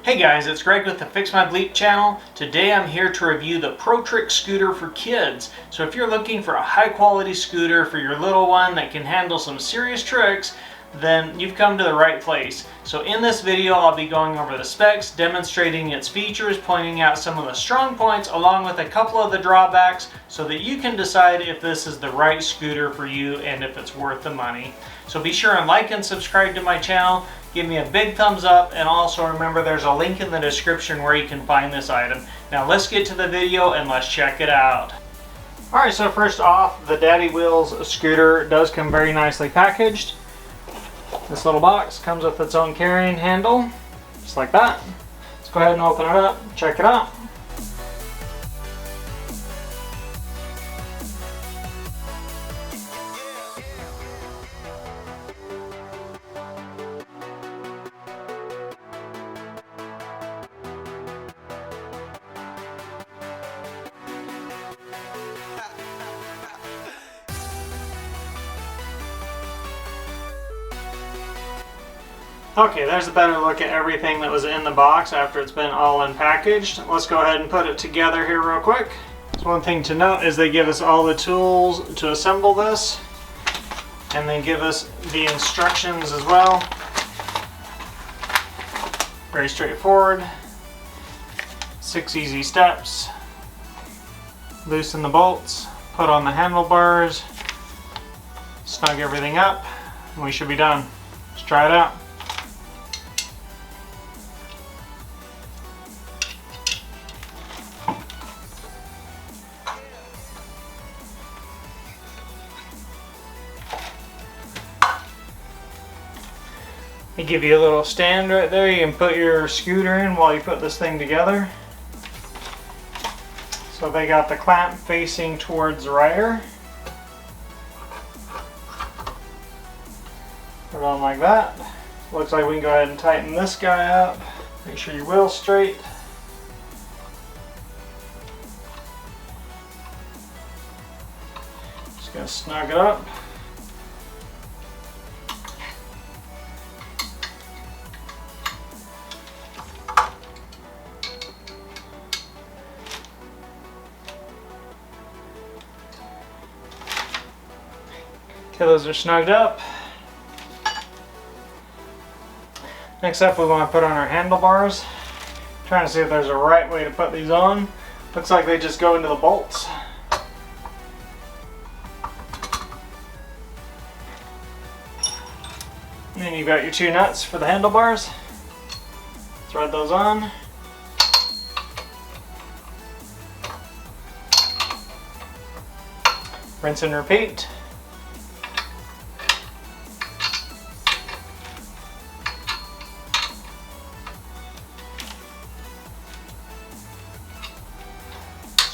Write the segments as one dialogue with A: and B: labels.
A: Hey guys, it's Greg with the Fix My Bleep channel. Today I'm here to review the Pro Trick scooter for kids. So if you're looking for a high quality scooter for your little one that can handle some serious tricks, then you've come to the right place. So in this video I'll be going over the specs, demonstrating its features, pointing out some of the strong points along with a couple of the drawbacks so that you can decide if this is the right scooter for you and if it's worth the money. So be sure and like and subscribe to my channel. Give me a big thumbs up, and also remember there's a link in the description where you can find this item. Now let's get to the video and let's check it out. Alright, so first off, the Dadywheels scooter does come very nicely packaged. This little box comes with its own carrying handle, just like that. Let's go ahead and open it up, check it out. Okay, there's a better look at everything that was in the box after it's been all unpackaged. Let's go ahead and put it together here real quick. So one thing to note is they give us all the tools to assemble this, and they give us the instructions as well. Very straightforward. 6 easy steps. Loosen the bolts, put on the handlebars, snug everything up, and we should be done. Let's try it out. They give you a little stand right there. You can put your scooter in while you put this thing together. So they got the clamp facing towards the rider. Put it on like that. Looks like we can go ahead and tighten this guy up. Make sure your wheel's straight. Just gonna snug it up. Okay, those are snugged up. Next up, we want to put on our handlebars. Trying to see if there's a right way to put these on. Looks like they just go into the bolts. And then you've got your 2 nuts for the handlebars. Thread those on. Rinse and repeat.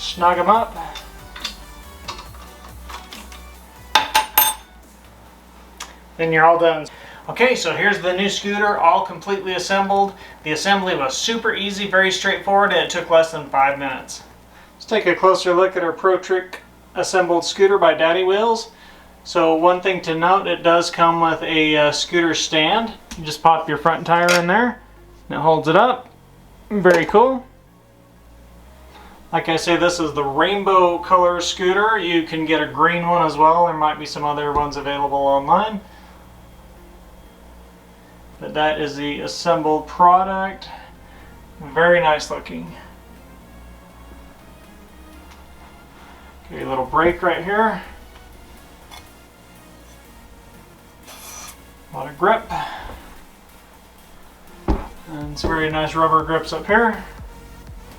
A: Snug them up. Then you're all done. Okay, so here's the new scooter all completely assembled. The assembly was super easy, very straightforward, and it took less than 5 minutes. Let's take a closer look at our Pro Trick assembled scooter by Dadywheels. So one thing to note, it does come with a scooter stand. You just pop your front tire in there and it holds it up. Very cool. Like I say, this is the rainbow color scooter. You can get a green one as well. There might be some other ones available online. But that is the assembled product. Very nice looking. Give you a little brake right here. A lot of grip. And some very nice rubber grips up here.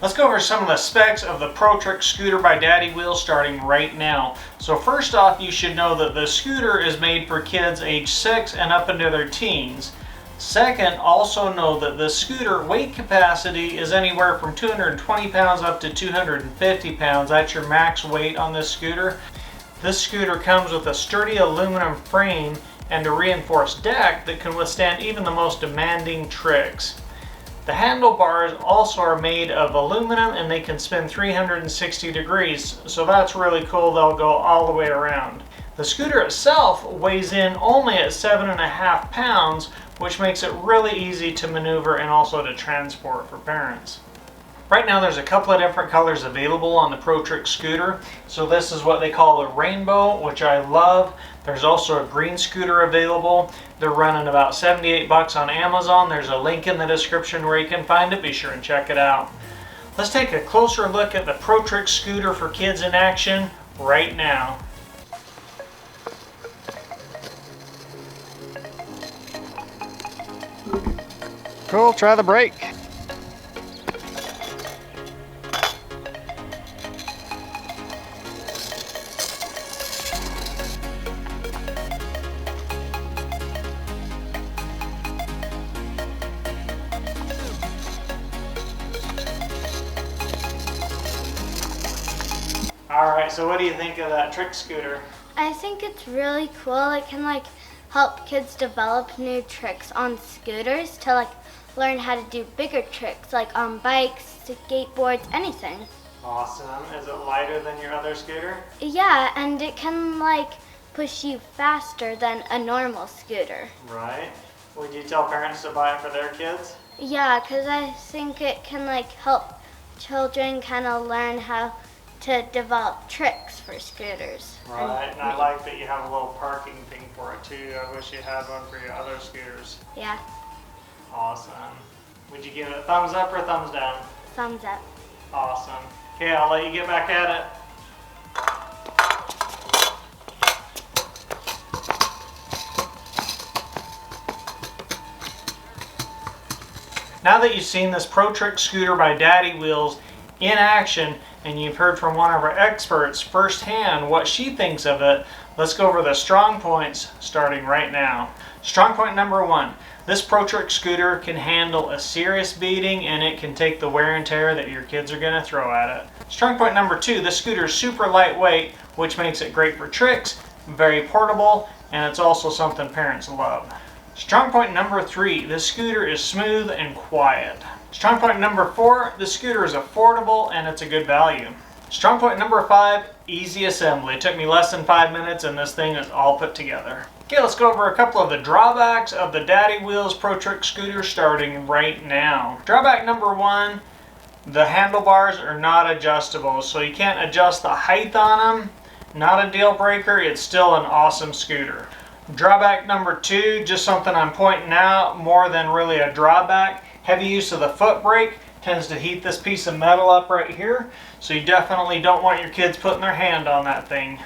A: Let's go over some of the specs of the Pro Trick scooter by Dadywheels starting right now. So first off, you should know that the scooter is made for kids age 6 and up into their teens. Second, also know that the scooter weight capacity is anywhere from 220 pounds up to 250 pounds. That's your max weight on this scooter. This scooter comes with a sturdy aluminum frame and a reinforced deck that can withstand even the most demanding tricks. The handlebars also are made of aluminum and they can spin 360 degrees, so that's really cool. They'll go all the way around. The scooter itself weighs in only at 7.5 pounds, which makes it really easy to maneuver and also to transport for parents. Right now there's a couple of different colors available on the Protrix scooter. So this is what they call a rainbow, which I love. There's also a green scooter available. They're running about 78 bucks on Amazon. There's a link in the description where you can find it. Be sure and check it out. Let's take a closer look at the Protrix scooter for kids in action right now.
B: Cool, try the brake.
A: Alright, so what do you think of that trick scooter?
C: I think it's really cool. It can help kids develop new tricks on scooters to learn how to do bigger tricks like on bikes, skateboards, anything.
A: Awesome. Is it lighter than your other scooter?
C: Yeah, and it can push you faster than a normal scooter.
A: Right. Would you tell parents to buy it for their kids?
C: Yeah, because I think it can help children kind of learn how to develop tricks for scooters.
A: Right, and I like that you have a little parking thing for it too. I wish you had one for your other scooters.
C: Yeah.
A: Awesome. Would you give it a thumbs up or a thumbs down?
C: Thumbs up.
A: Awesome. Okay, I'll let you get back at it. Now that you've seen this Protrix scooter by Dadywheels in action, and you've heard from one of our experts firsthand what she thinks of it, let's go over the strong points starting right now. Strong point number 1. This Protrix scooter can handle a serious beating, and it can take the wear and tear that your kids are going to throw at it. Strong point number 2. This scooter is super lightweight, which makes it great for tricks, very portable, and it's also something parents love. Strong point number 3. This scooter is smooth and quiet. Strong point number 4, the scooter is affordable and it's a good value. Strong point number 5, easy assembly. It took me less than 5 minutes and this thing is all put together. Okay, let's go over a couple of the drawbacks of the Dadywheels Protrix scooter starting right now. Drawback number 1, the handlebars are not adjustable, so you can't adjust the height on them. Not a deal breaker, it's still an awesome scooter. Drawback number 2, just something I'm pointing out more than really a drawback. Heavy use of the foot brake tends to heat this piece of metal up right here, so you definitely don't want your kids putting their hand on that thing.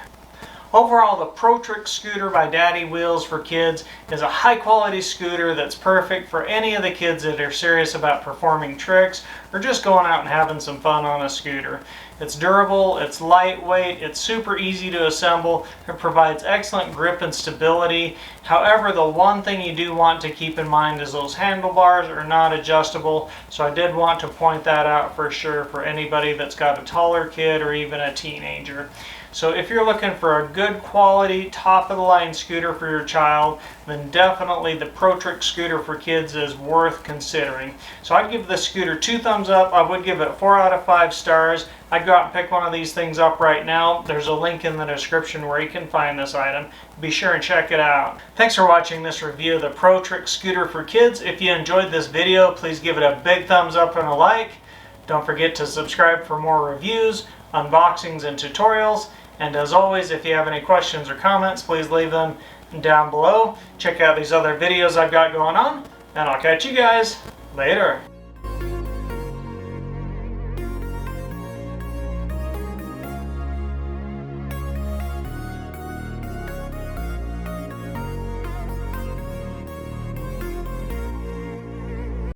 A: Overall, the Protrix scooter by Dadywheels for kids is a high quality scooter that's perfect for any of the kids that are serious about performing tricks or just going out and having some fun on a scooter. It's durable, it's lightweight, it's super easy to assemble, it provides excellent grip and stability. However, the one thing you do want to keep in mind is those handlebars are not adjustable, so I did want to point that out for sure for anybody that's got a taller kid or even a teenager. So if you're looking for a good quality, top of the line scooter for your child, then definitely the Protrix scooter for kids is worth considering. So I'd give this scooter 2 thumbs up. I would give it 4 out of 5 stars. I'd go out and pick one of these things up right now. There's a link in the description where you can find this item. Be sure and check it out. Thanks for watching this review of the Protrix scooter for kids. If you enjoyed this video, please give it a big thumbs up and a like. Don't forget to subscribe for more reviews, unboxings, and tutorials. And as always, if you have any questions or comments, please leave them down below. Check out these other videos I've got going on, and I'll catch you guys later.